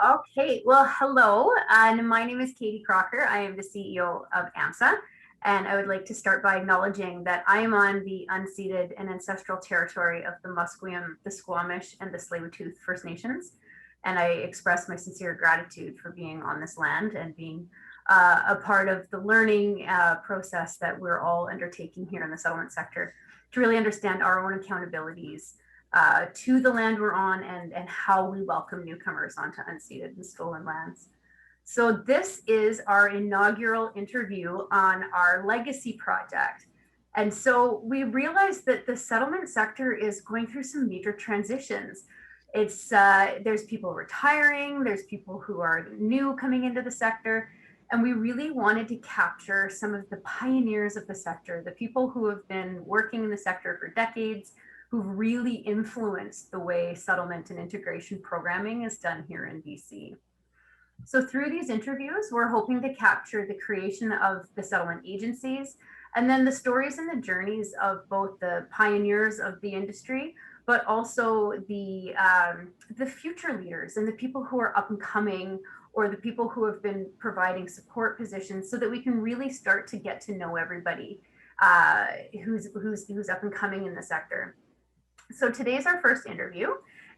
Okay, well, hello, and my name is Katie Crocker. I am the CEO of AMSSA, and I would like to start by acknowledging that I am on the unceded and ancestral territory of the Musqueam, the Squamish, and the Tsleil-Waututh First Nations, and I express my sincere gratitude for being on this land and being a part of the learning process that we're all undertaking here in the settlement sector to really understand our own accountabilities to the land we're on and how we welcome newcomers onto unceded and stolen lands. So this is our inaugural interview on our legacy project. And so we realized that the settlement sector is going through some major transitions. There's people retiring, there's people who are new coming into the sector, and we really wanted to capture some of the pioneers of the sector, the people who have been working in the sector for decades, who've really influenced the way settlement and integration programming is done here in BC. So through these interviews, we're hoping to capture the creation of the settlement agencies, and then the stories and the journeys of both the pioneers of the industry, but also the future leaders and the people who are up and coming, or the people who have been providing support positions, so that we can really start to get to know everybody who's up and coming in the sector. So today's our first interview,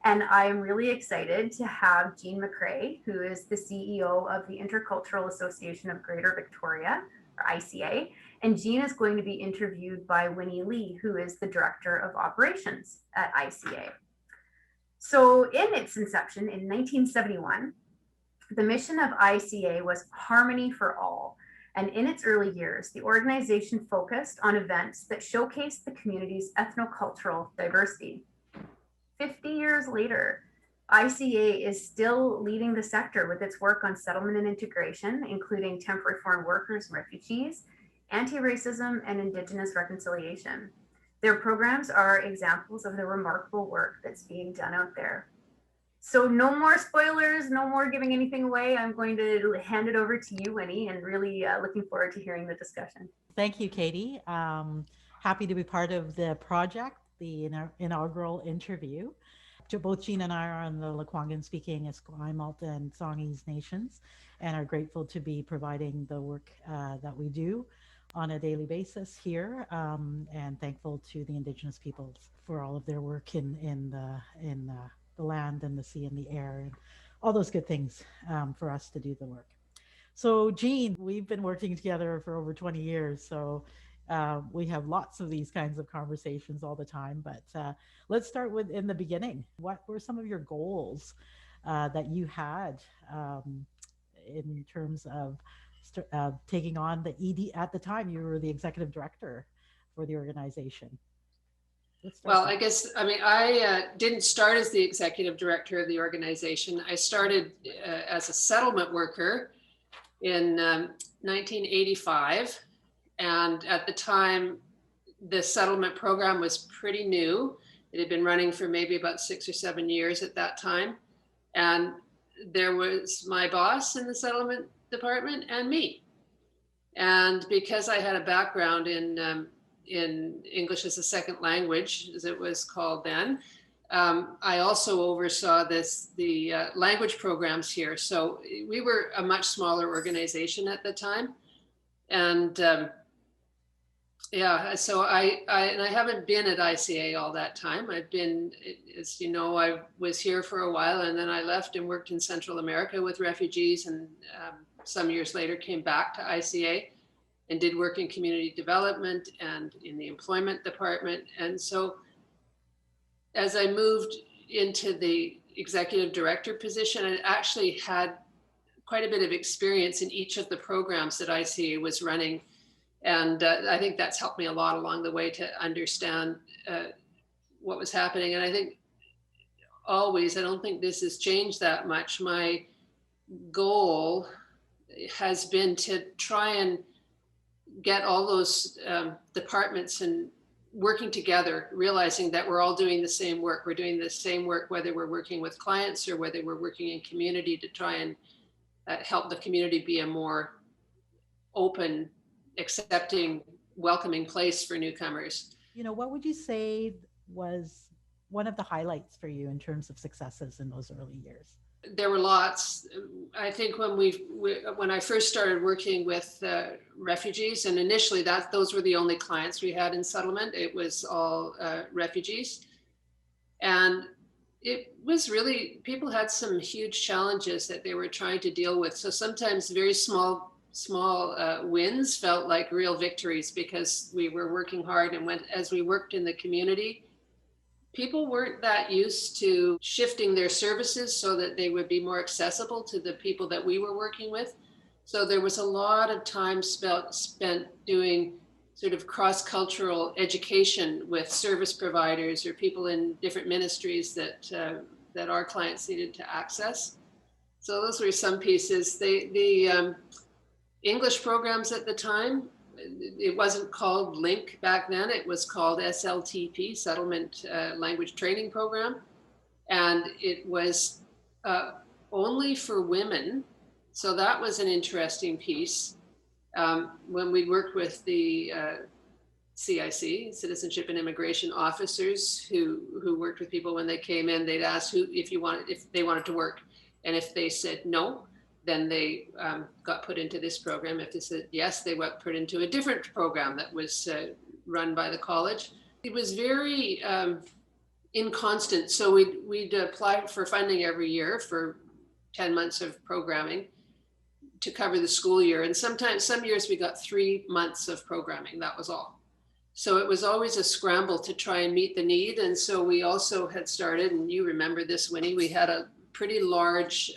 and I'm really excited to have Jean McRae, who is the CEO of the Intercultural Association of Greater Victoria, or ICA, and Jean is going to be interviewed by Winnie Lee, who is the Director of Operations at ICA. So in its inception in 1971, the mission of ICA was harmony for all. And in its early years, the organization focused on events that showcased the community's ethnocultural diversity. 50 years later, ICA is still leading the sector with its work on settlement and integration, including temporary foreign workers and refugees, anti-racism, and Indigenous reconciliation. Their programs are examples of the remarkable work that's being done out there. So no more spoilers, no more giving anything away. I'm going to hand it over to you, Winnie, and really looking forward to hearing the discussion. Thank you, Katie. Happy to be part of the project, the inaugural interview. Both Jean and I are on the Lekwungen speaking Esquimalt and Songhees nations, and are grateful to be providing the work that we do on a daily basis here, and thankful to the Indigenous peoples for all of their work in the land and the sea and the air and all those good things for us to do the work. So, Jean, we've been working together for over 20 years, so we have lots of these kinds of conversations all the time. But let's start with in the beginning. What were some of your goals that you had in terms of taking on the ED? At the time, you were the executive director for the organization. Well, I guess, I didn't start as the executive director of the organization. I started as a settlement worker in 1985. And at the time, the settlement program was pretty new. It had been running for maybe about 6 or 7 years at that time. And there was my boss in the settlement department and me. And because I had a background in English as a second language, as it was called then, I also oversaw the language programs here. So we were a much smaller organization at the time. And so I haven't been at ICA all that time. I've been, as you know, I was here for a while, and then I left and worked in Central America with refugees, and some years later came back to ICA and did work in community development and in the employment department. And so as I moved into the executive director position, I actually had quite a bit of experience in each of the programs that ICA was running. And I think that's helped me a lot along the way to understand what was happening. And I think always, I don't think this has changed that much. My goal has been to try and get all those departments and working together, realizing that we're all doing the same work. We're doing the same work, whether we're working with clients or whether we're working in community, to try and help the community be a more open, accepting, welcoming place for newcomers. You know, what would you say was one of the highlights for you in terms of successes in those early years? there were lots. I think when I first started working with refugees, and initially those were the only clients we had in settlement. It was all refugees, and it was really, people had some huge challenges that they were trying to deal with. So sometimes very small wins felt like real victories, because we were working hard, and as we worked in the community, people weren't that used to shifting their services so that they would be more accessible to the people that we were working with. So there was a lot of time spent doing sort of cross-cultural education with service providers or people in different ministries that our clients needed to access. So those were some pieces. The English programs at the time, it wasn't called LINK back then, it was called SLTP, Settlement Language Training Program. And it was only for women. So that was an interesting piece. When we worked with the CIC, Citizenship and Immigration Officers, who worked with people when they came in, they'd ask if they wanted to work. And if they said no, then they got put into this program. If they said yes, they got put into a different program that was run by the college. It was very inconstant. So we'd apply for funding every year for 10 months of programming to cover the school year. And sometimes, some years we got 3 months of programming, that was all. So it was always a scramble to try and meet the need. And so we also had started, and you remember this, Winnie, we had a pretty large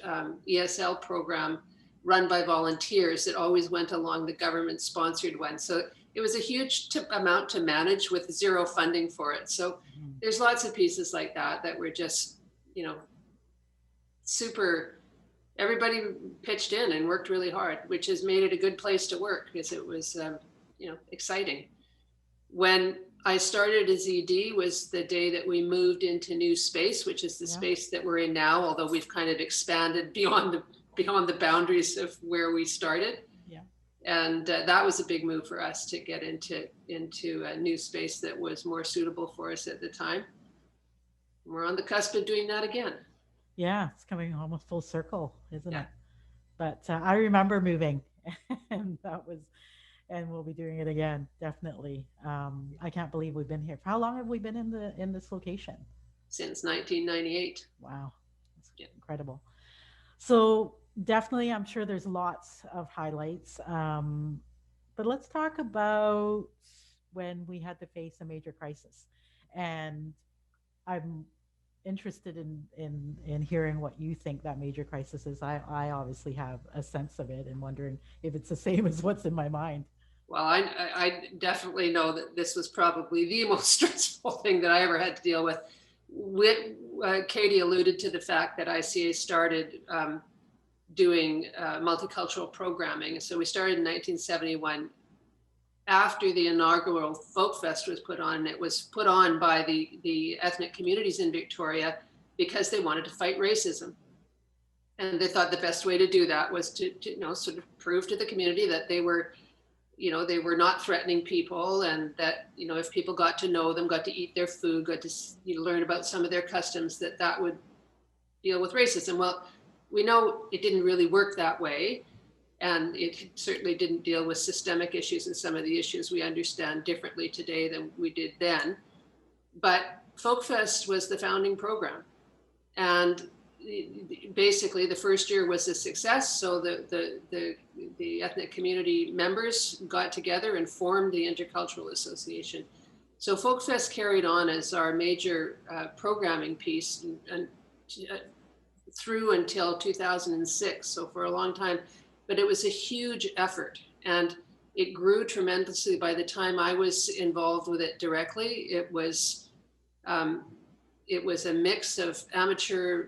ESL program run by volunteers that always went along the government sponsored one. So it was a huge amount to manage with zero funding for it. So there's lots of pieces like that were just, super, everybody pitched in and worked really hard, which has made it a good place to work because it was, exciting. When I started as ED was the day that we moved into new space, which is the space that we're in now, although we've kind of expanded beyond the boundaries of where we started. Yeah. And that was a big move for us to get into a new space that was more suitable for us at the time. We're on the cusp of doing that again. Yeah, it's coming almost full circle, isn't it? But I remember moving and we'll be doing it again, definitely. I can't believe we've been here. How long have we been in this location? Since 1998. Wow, that's incredible. So definitely, I'm sure there's lots of highlights. But let's talk about when we had to face a major crisis. And I'm interested in hearing what you think that major crisis is. I obviously have a sense of it and wondering if it's the same as what's in my mind. Well, I definitely know that this was probably the most stressful thing that I ever had to deal with. Katie alluded to the fact that ICA started doing multicultural programming. So we started in 1971 after the inaugural Folk Fest was put on. And it was put on by the ethnic communities in Victoria because they wanted to fight racism. And they thought the best way to do that was to sort of prove to the community that they were not threatening people, and that, if people got to know them, got to eat their food, got to learn about some of their customs, that would deal with racism. Well, we know it didn't really work that way. And it certainly didn't deal with systemic issues and some of the issues we understand differently today than we did then. But Folkfest was the founding program. And basically the first year was a success. So the ethnic community members got together and formed the Intercultural Association. So Folkfest carried on as our major programming piece and through until 2006. So for a long time, but it was a huge effort and it grew tremendously. By the time I was involved with it directly, it was a mix of amateur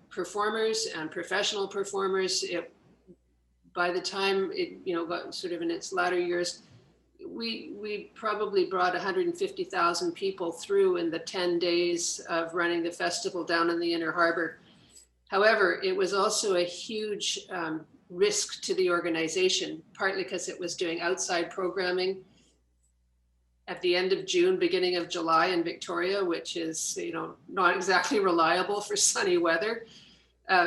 performers and professional performers. By the time it got sort of in its latter years, we probably brought 150,000 people through in the 10 days of running the festival down in the Inner Harbor. However, it was also a huge risk to the organization, partly because it was doing outside programming at the end of June, beginning of July in Victoria, which is, not exactly reliable for sunny weather.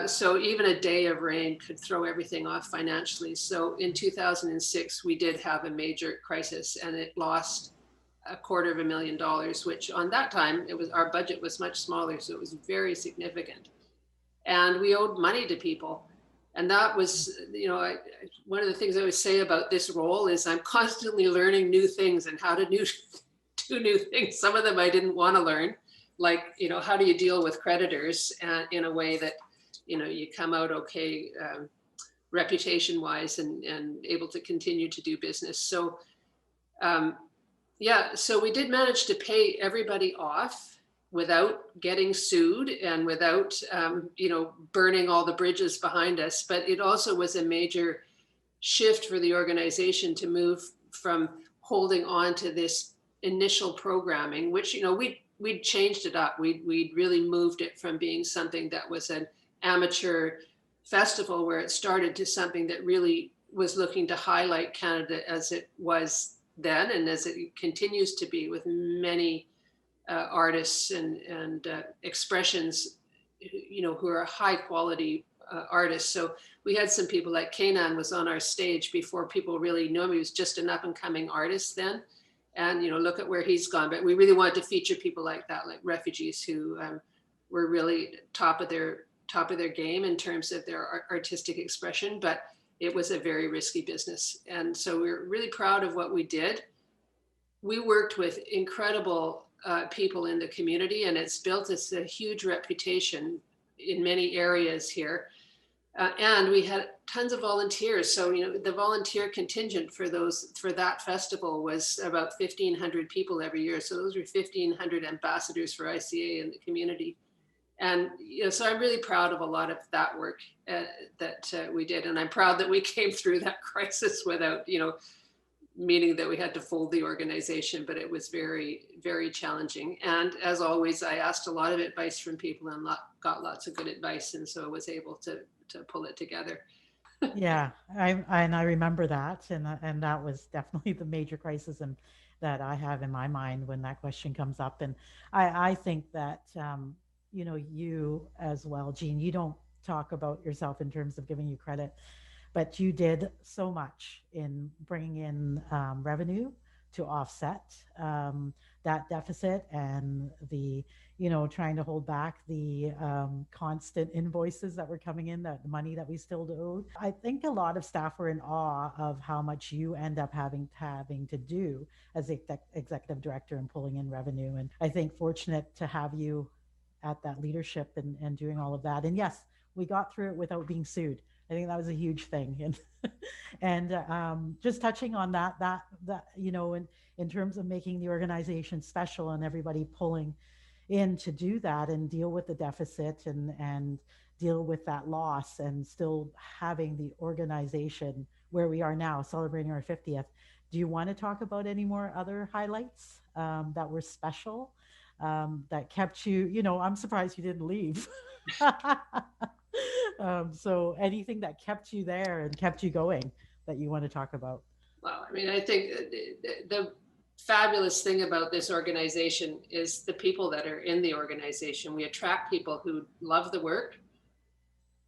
So even a day of rain could throw everything off financially. So in 2006, we did have a major crisis, and it lost $250,000, which on that time, our budget was much smaller, so it was very significant. And we owed money to people. And that was, one of the things I always say about this role is I'm constantly learning new things and how to do new things. Some of them I didn't want to learn, like, how do you deal with creditors in a way that, you come out okay, reputation wise and able to continue to do business. So, so we did manage to pay everybody off without getting sued and without, burning all the bridges behind us. But it also was a major shift for the organization to move from holding on to this initial programming, which, we'd changed it up. We'd really moved it from being something that was an amateur festival where it started to something that really was looking to highlight Canada as it was then and as it continues to be, with many artists and expressions, who are high quality artists. So we had some people like Kanan was on our stage before people really knew him. He was just an up and coming artist then. And, look at where he's gone. But we really wanted to feature people like that, like refugees who were really top of their game in terms of their artistic expression. But it was a very risky business. And so we're really proud of what we did. We worked with incredible people in the community, and it's built us a huge reputation in many areas here. And we had tons of volunteers. So, the volunteer contingent for that festival was about 1,500 people every year. So those were 1,500 ambassadors for ICA in the community. And, so I'm really proud of a lot of that work that we did. And I'm proud that we came through that crisis without, meaning that we had to fold the organization, but it was very, very challenging. And as always, I asked a lot of advice from people and got lots of good advice. And so I was able to pull it together. Yeah, I remember that, and that was definitely the major crisis and that I have in my mind when that question comes up. And I think that you as well, Jean, you don't talk about yourself in terms of giving you credit, but you did so much in bringing in revenue to offset that deficit and the, trying to hold back the constant invoices that were coming in, that the money that we still owed. I think a lot of staff were in awe of how much you end up having to do as the executive director and pulling in revenue. And I think fortunate to have you at that leadership and doing all of that. And yes, we got through it without being sued. I think that was a huge thing. And just touching on that, in terms of making the organization special and everybody pulling in to do that and deal with the deficit and deal with that loss and still having the organization where we are now, celebrating our 50th. Do you want to talk about any more other highlights that were special, that kept you, I'm surprised you didn't leave. So anything that kept you there and kept you going that you want to talk about? Well, I think the fabulous thing about this organization is the people that are in the organization. We attract people who love the work.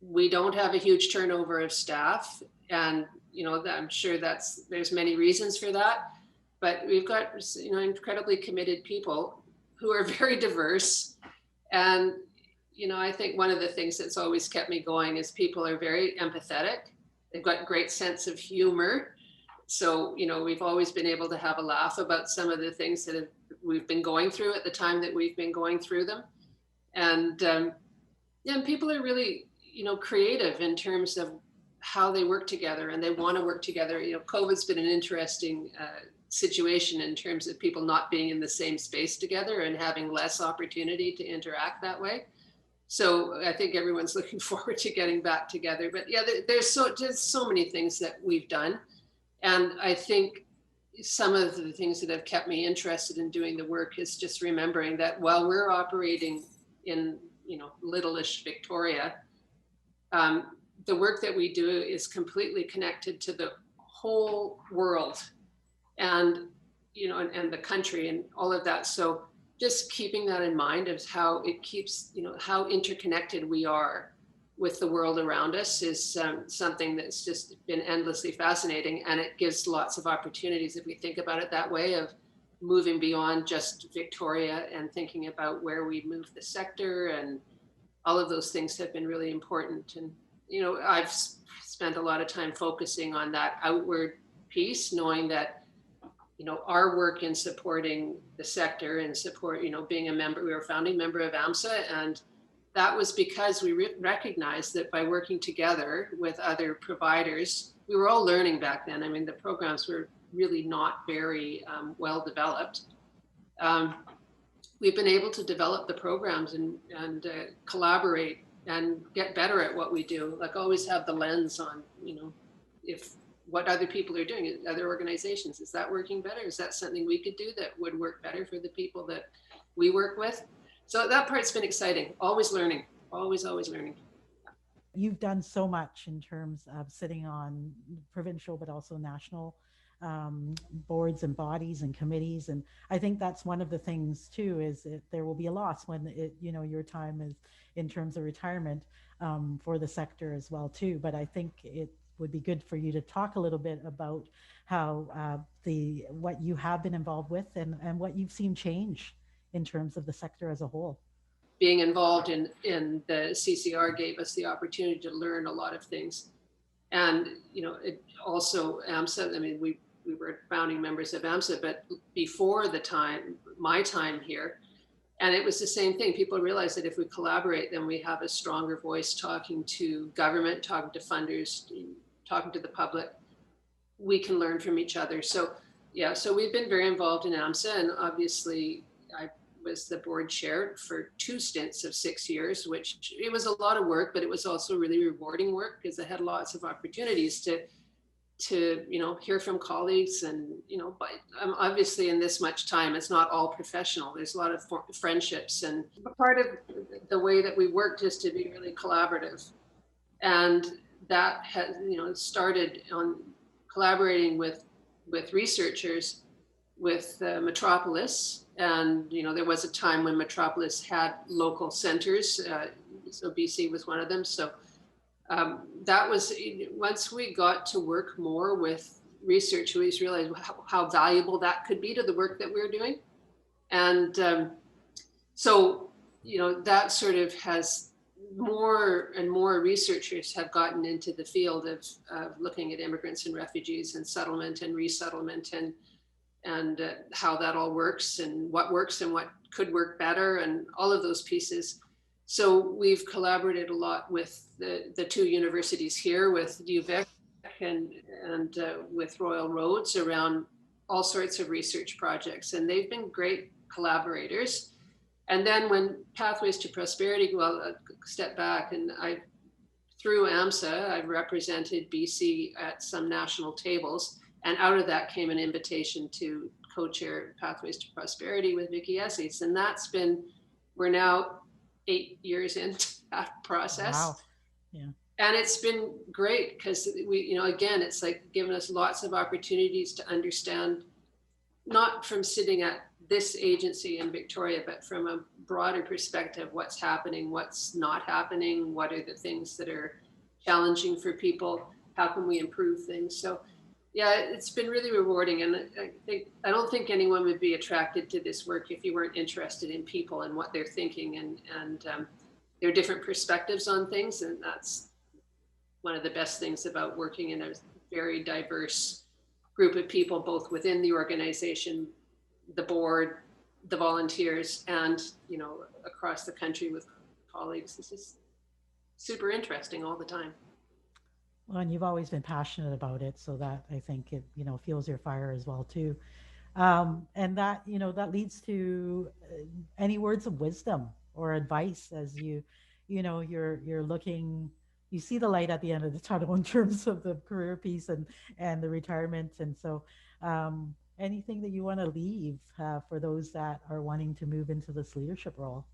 We don't have a huge turnover of staff, and I'm sure there's many reasons for that, but we've got incredibly committed people who are very diverse. And I think one of the things that's always kept me going is people are very empathetic. They've got great sense of humor. So, we've always been able to have a laugh about some of the things that we've been going through at the time that we've been going through them. And people are really, creative in terms of how they work together, and they want to work together. COVID's been an interesting situation in terms of people not being in the same space together and having less opportunity to interact that way. So I think everyone's looking forward to getting back together. But yeah, there's so many things that we've done. And I think some of the things that have kept me interested in doing the work is just remembering that while we're operating in, littleish Victoria, the work that we do is completely connected to the whole world and, and the country and all of that. So just keeping that in mind is how it keeps, how interconnected we are. with the world around us is something that's just been endlessly fascinating, and it gives lots of opportunities if we think about it that way, of moving beyond just Victoria and thinking about where we move the sector, and all of those things have been really important. And I've spent a lot of time focusing on that outward piece, knowing that our work in supporting the sector and support, being a member, we were a founding member of AMSSA, and that was because we recognized that by working together with other providers, we were all learning back then. I mean, the programs were really not very well developed. We've been able to develop the programs and collaborate and get better at what we do. Like, always have the lens on, if what other people are doing, other organizations, is that working better? Is that something we could do that would work better for the people that we work with? So that part's been exciting. Always learning, always learning. You've done so much in terms of sitting on provincial, but also national boards and bodies and committees. And I think that's one of the things too, is that there will be a loss when your time is in terms of retirement for the sector as well too. But I think it would be good for you to talk a little bit about how what you have been involved with and what you've seen change in terms of the sector as a whole. Being involved in the CCR gave us the opportunity to learn a lot of things. And, it also, AMSSA, I mean, we were founding members of AMSSA, but before my time here, and it was the same thing. People realized that if we collaborate, then we have a stronger voice talking to government, talking to funders, talking to the public. We can learn from each other. So, so we've been very involved in AMSSA, and obviously I was the board chair for 2 stints of 6 years, which it was a lot of work, but it was also really rewarding work because I had lots of opportunities to hear from colleagues. And but obviously in this much time, it's not all professional. There's a lot of friendships, and part of the way that we worked is to be really collaborative, and that has started on collaborating with researchers, with Metropolis. And there was a time when Metropolis had local centers, so BC was one of them. So that was, once we got to work more with research, we realized how valuable that could be to the work that we're doing. And so that sort of has more and more researchers have gotten into the field of looking at immigrants and refugees and settlement and resettlement, and how that all works and what could work better, and all of those pieces. So we've collaborated a lot with the 2 universities here, with youve and with Royal Roads, around all sorts of research projects, and they've been great collaborators. And then when Pathways to Prosperity, well, step back, and through AMSSA, I've represented BC at some national tables. And out of that came an invitation to co-chair Pathways to Prosperity with Vicky Esses. And we're now 8 years into that process. Wow. Yeah. And it's been great because again, it's like given us lots of opportunities to understand, not from sitting at this agency in Victoria, but from a broader perspective, what's happening, what's not happening, what are the things that are challenging for people, how can we improve things. So yeah, it's been really rewarding. And I don't think anyone would be attracted to this work if you weren't interested in people and what they're thinking and their different perspectives on things. And that's one of the best things about working in a very diverse group of people, both within the organization, the board, the volunteers, and across the country with colleagues. It's just super interesting all the time. Well, and you've always been passionate about it, so that I think it fuels your fire as well too. And that that leads to any words of wisdom or advice as you're looking, you see the light at the end of the tunnel in terms of the career piece and the retirement. And so anything that you want to leave for those that are wanting to move into this leadership role?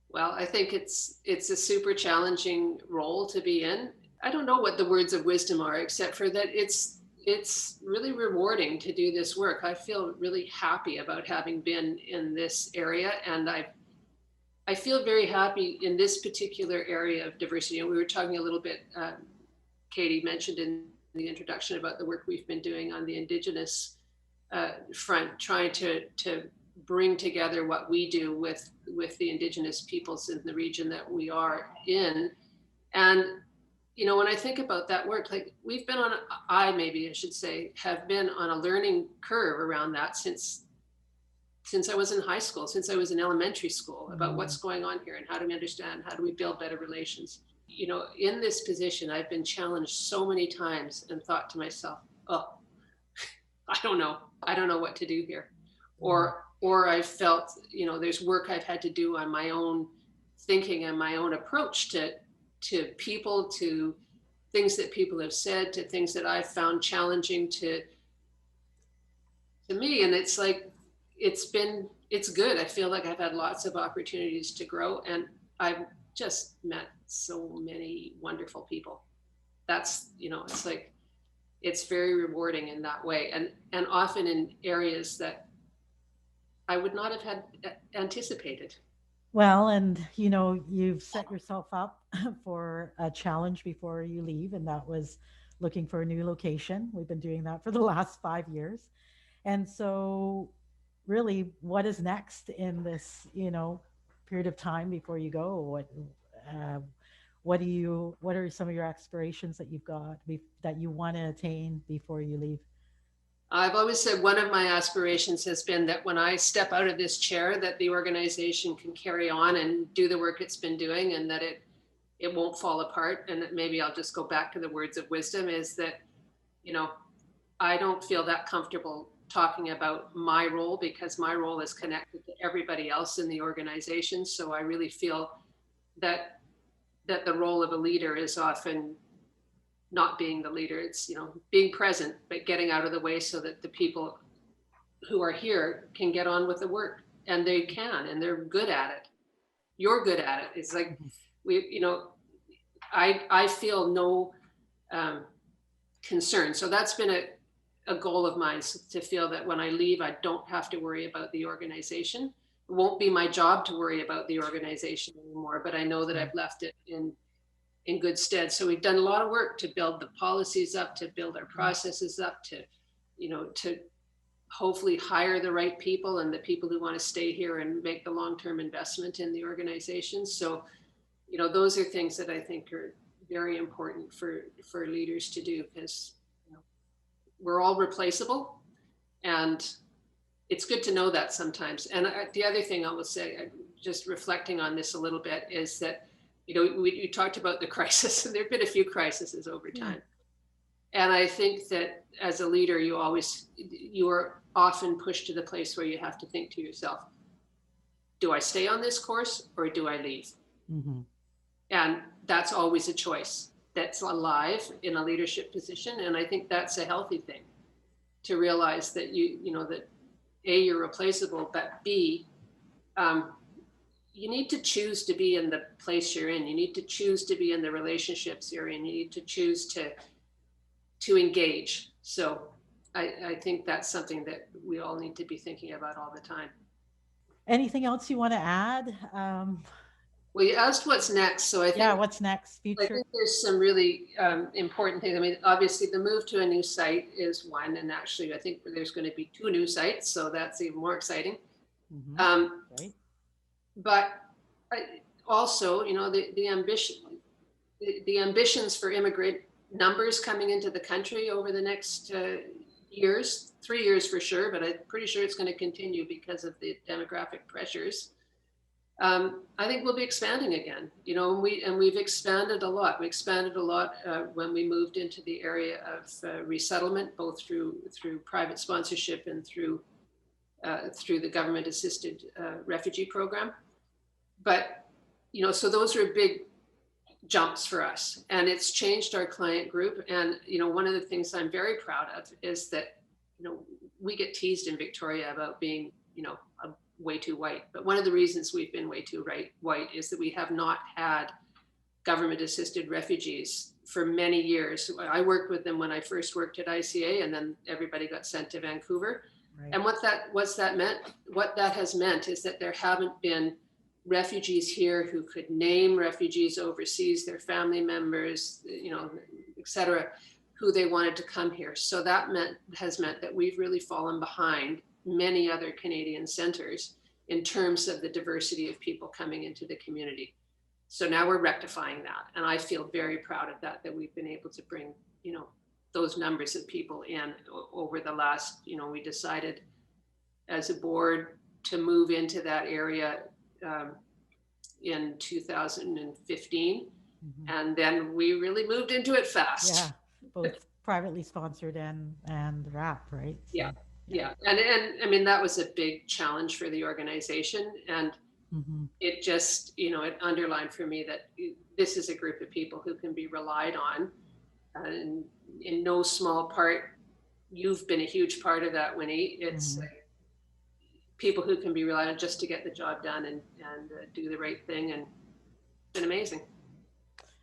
Well, I think it's a super challenging role to be in. I don't know what the words of wisdom are, except for that it's really rewarding to do this work. I feel really happy about having been in this area, and I feel very happy in this particular area of diversity. And we were talking a little bit, Katie mentioned in the introduction about the work we've been doing on the Indigenous front, trying to bring together what we do with the Indigenous peoples in the region that we are in. And, you know, when I think about that work, like we've been on, I should say, have been on a learning curve around that since I was in high school, since I was in elementary school, about what's going on here and how do we understand, how do we build better relations. You know, in this position, I've been challenged so many times and thought to myself, oh, I don't know what to do here. Or I felt, you know, there's work I've had to do on my own thinking and my own approach to people, to things that people have said, to things that I've found challenging to me. And it's like, it's good. I feel like I've had lots of opportunities to grow, and I've just met so many wonderful people. That's, you know, it's like, it's very rewarding in that way, and often in areas that I would not have had anticipated. Well, and you know, you've set yourself up for a challenge before you leave, and that was looking for a new location. We've been doing that for the last 5 years. And so really, what is next in this, you know, period of time before you go? What are some of your aspirations that you've got that you want to attain before you leave? I've always said one of my aspirations has been that when I step out of this chair, that the organization can carry on and do the work it's been doing, and that it won't fall apart. And that maybe I'll just go back to the words of wisdom, is that, you know, I don't feel that comfortable talking about my role, because my role is connected to everybody else in the organization. So I really feel that the role of a leader is often not being the leader. It's, you know, being present, but getting out of the way so that the people who are here can get on with the work, and they can, and they're good at it. You're good at it. It's like, you know, I feel no concern. So that's been a goal of mine, to feel that when I leave, I don't have to worry about the organization. It won't be my job to worry about the organization anymore, but I know that I've left it in good stead. So we've done a lot of work to build the policies up, to build our processes up, to, you know, to hopefully hire the right people and the people who want to stay here and make the long-term investment in the organization. So, you know, those are things that I think are very important for leaders to do, because, you know, we're all replaceable, and it's good to know that sometimes. And the other thing I will say, just reflecting on this a little bit, is that, you know, we talked about the crisis, and there have been a few crises over time. And I think that as a leader, you are often pushed to the place where you have to think to yourself, do I stay on this course or do I leave? Mm-hmm. And that's always a choice that's alive in a leadership position. And I think that's a healthy thing, to realize that you know, that A, you're replaceable, but B, you need to choose to be in the place you're in. You need to choose to be in the relationships you're in. You need to choose to engage. So I think that's something that we all need to be thinking about all the time. Anything else you want to add? Well, you asked what's next. So I think, what's next? Future. I think there's some really important things. I mean, obviously the move to a new site is one, and actually I think there's going to be 2 new sites, so that's even more exciting. Mm-hmm. Right. But also, you know, the ambitions for immigrant numbers coming into the country over the next years, 3 years for sure, but I'm pretty sure it's going to continue because of the demographic pressures. I think we'll be expanding again, you know, and we've expanded a lot. We expanded a lot when we moved into the area of resettlement, both through private sponsorship and through the government-assisted refugee program. But, you know, so those are big jumps for us, and it's changed our client group. And, you know, one of the things I'm very proud of is that, you know, we get teased in Victoria about being, you know, way too white. But one of the reasons we've been way too white is that we have not had government-assisted refugees for many years. I worked with them when I first worked at ICA, and then everybody got sent to Vancouver. Right. And what that has meant is that there haven't been refugees here who could name refugees overseas, their family members, you know, et cetera, who they wanted to come here. So that has meant that we've really fallen behind many other Canadian centers in terms of the diversity of people coming into the community. So now we're rectifying that. And I feel very proud of that, that we've been able to bring, you know, those numbers of people in over the last, you know, we decided as a board to move into that area in 2015. Mhm. And then we really moved into it fast. Yeah, both privately sponsored and RAP, right? So, Yeah. Yeah. And I mean, that was a big challenge for the organization. And mhm. it just, you know, it underlined for me that this is a group of people who can be relied on. And in no small part, you've been a huge part of that, Winnie. It's like people who can be relied on just to get the job done and do the right thing. And it's been amazing.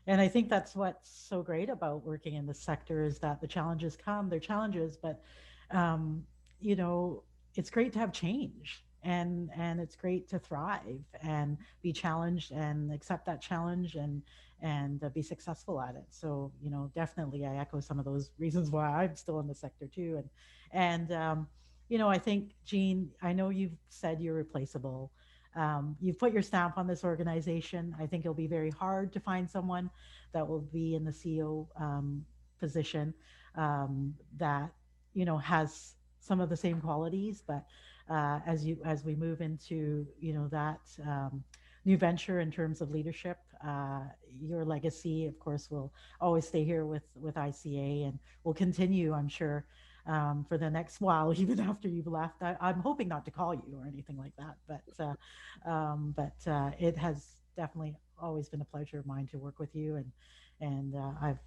And I think that's what's so great about working in the sector is that the challenges come, they're challenges, but you know, it's great to have change and it's great to thrive and be challenged and accept that challenge and be successful at it. So, you know, definitely I echo some of those reasons why I'm still in the sector too. And you know, I think, Jean, I know you've said you're replaceable. You've put your stamp on this organization. I think it'll be very hard to find someone that will be in the CEO position that, you know, has some of the same qualities. But as we move into, you know, that new venture in terms of leadership, your legacy, of course, will always stay here with ICA and will continue, I'm sure, for the next while, even after you've left. I'm hoping not to call you or anything like that, but it has definitely always been a pleasure of mine to work with you, and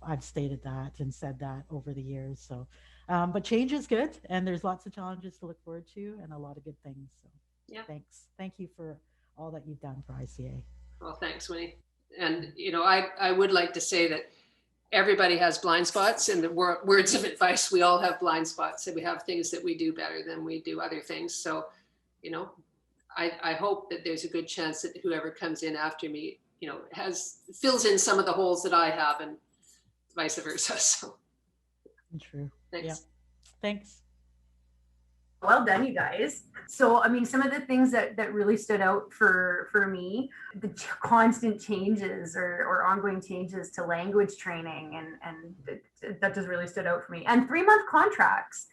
I've stated that and said that over the years. So, but change is good, and there's lots of challenges to look forward to, and a lot of good things. So, Yeah. Thank you for all that you've done for ICA. Well, thanks, Winnie. And, you know, I would like to say that everybody has blind spots. In the words of advice, we all have blind spots, and we have things that we do better than we do other things. So, you know, I hope that there's a good chance that whoever comes in after me, you know, fills in some of the holes that I have, and vice versa. So, True. thanks. Yeah. Thanks. Well done, you guys. So, I mean, some of the things that really stood out for me, the constant changes or ongoing changes to language training, and that just really stood out for me. And 3-month contracts.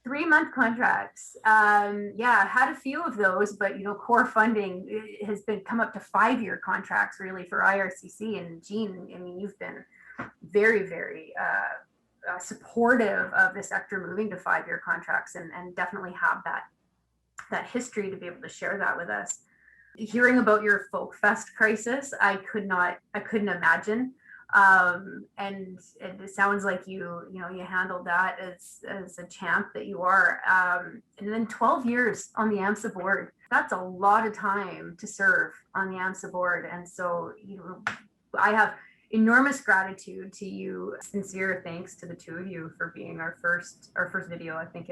3-month contracts. Yeah, had a few of those, but you know, core funding has come up to 5-year contracts really for IRCC. And Jean, I mean, you've been very, very supportive of the sector moving to 5-year contracts, and definitely have that history to be able to share that with us. Hearing about your Folk Fest crisis, I couldn't imagine. And it sounds like you handled that as a champ that you are. And then 12 years on the AMSSA board, that's a lot of time to serve on the AMSSA board. And so, you know, I have enormous gratitude to you. Sincere thanks to the two of you for being our first video. I think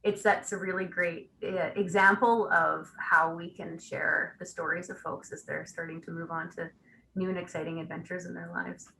it sets a really great example of how we can share the stories of folks as they're starting to move on to new and exciting adventures in their lives.